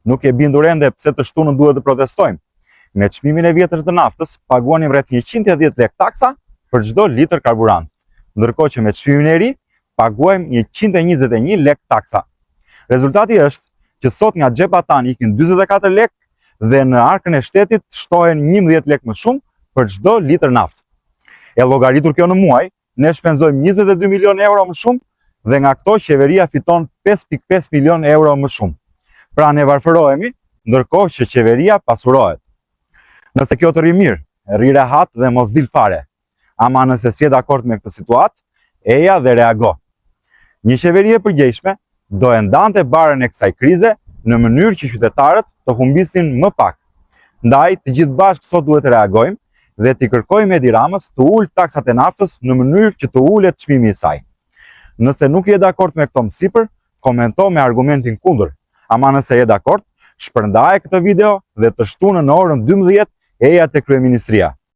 Nuk e bindur ende pse të shtunën duhet të protestojmë. Me çmimin e vjetër të naftës, paguanim rreth 110 lek taksa për çdo litër karburant, ndërkohë që me çmimin e ri, paguajmë 121 lek taksa. Rezultati është që sot nga xhepa tanë ikin 44 lek dhe në arkën e shtetit shtohen 11 lek më shumë për çdo litër naftë. E llogaritur kjo në muaj, ne shpenzojmë 22 milion euro më shumë dhe nga këto qeveria fiton 5.5 milion euro më shumë. Pra ne varfërohemi, ndërkohë që qeveria pasurohet. Nëse kjo të rri mirë, rri rehat dhe mos dil fare. Ama nëse si e dakord me këtë situatë, eja dhe reago. Një qeveri e përgjegjshme do e ndante barën e kësaj krize në mënyrë që qytetarët të humbisnin më pak. Ndaj, të gjithë bashkë sot duhet të reagojmë dhe t'i kërkojmë Edi Ramës të ulë taksat e naftës në mënyrë që të ulet çmimi i saj. Nëse nuk je dakord me këto mësipër, komento me argumentin kundër. Ama nëse je dakord, shpërndaje këtë video dhe të shtunën në orën 12 eja te kryeministria.